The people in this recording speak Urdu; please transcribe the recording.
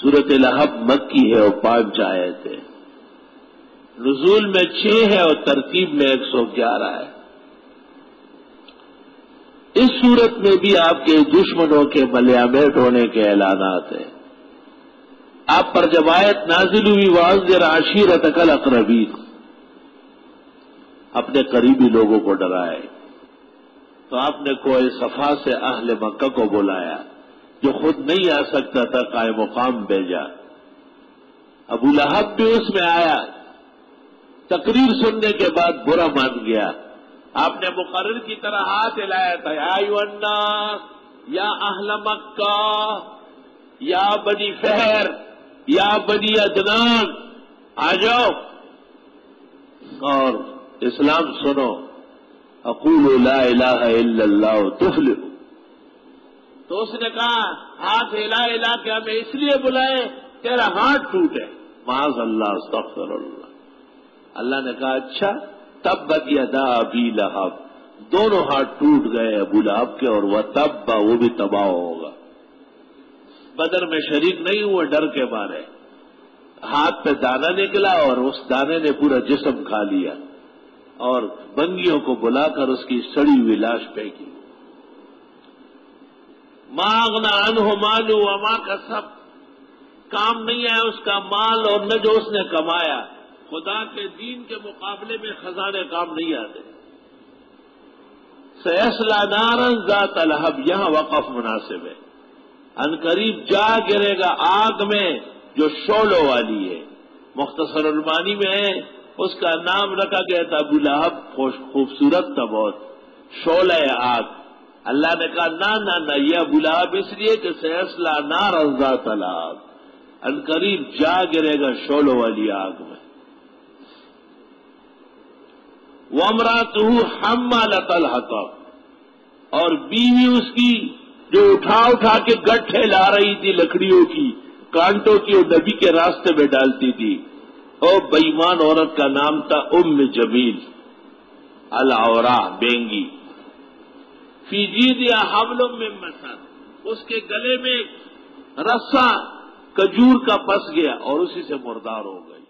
سورۃ لہب مکی ہے اور 5 آیتیں، نزول میں 6 ہے اور ترتیب میں 111 ہے۔ اس صورت میں بھی آپ کے دشمنوں کے ملیامت ہونے کے اعلانات ہیں۔ آپ پر جب آیت نازل ہوئی وَأَنذِرْ عَشِيرَتَكَ الْأَقْرَبِينَ، اپنے قریبی لوگوں کو ڈرائے، تو آپ نے کوہ صفا سے اہل مکہ کو بلایا جو خود نہیں آ سکتا تھا، قائم مقام بھیجا۔ ابو لہب بھی اس میں آیا، تقریر سننے کے بعد برا مان گیا۔ آپ نے مقرر کی طرح ہاتھ ہلایا تھا، یا ایھا الناس، یا اہل مکہ، یا بنی فہر، یا بنی عدنان، آ جاؤ اور اسلام سنو۔ اقولوا لا الہ الا اللہ تفلحوا۔ تو اس نے کہا ہاتھ ہلا کے ہمیں اس لیے بلائے تیرا ہاتھ ٹوٹے، معاذ اللہ، استغفر اللہ۔ اللہ نے کہا اچھا، تبت یدا ابی لہب، دونوں ہاتھ ٹوٹ گئے ابو لہب کے، اور وہ تب وہ بھی تباہ ہوگا۔ بدر میں شریک نہیں ہوئے ڈر کے مارے، ہاتھ پہ دانا نکلا اور اس دانے نے پورا جسم کھا لیا، اور بنگیوں کو بلا کر اس کی سڑی ہوئی لاش پھینکی۔ ما اغنی عنہ مالہ وما کسب، کام نہیں آیا اس کا مال اور نہ جو اس نے کمایا۔ خدا کے دین کے مقابلے میں خزانے کام نہیں آتے۔ سیصلی نارا ذات لہب، یہاں وقف مناسب ہے۔ ان قریب جا گرے گا آگ میں جو شعلوں والی ہے۔ مختصر المعانی میں ہے، اس کا نام رکھا گیا تھا ابو لہب، خوبصورت تھا بہت، شعلہ آگ۔ اللہ نے کہا نہ یہ ابو لہب اس لیے کہ سیصلی نارا ذات لہب، ان قریب جا گرے گا شعلوں والی آگ میں۔ وامرأتہ حمالۃ الحطب، اور بیوی اس کی جو اٹھا کے گٹھے لا رہی تھی لکڑیوں کی، کانٹوں کی، اور نبی کے راستے میں ڈالتی تھی۔ اور بےایمان عورت کا نام تھا ام جمیل العورا، بینگی۔ فی جیدہا حبل من مسد، اس کے گلے میں رسا کھجور کا پس گیا اور اسی سے مردار ہو گئی۔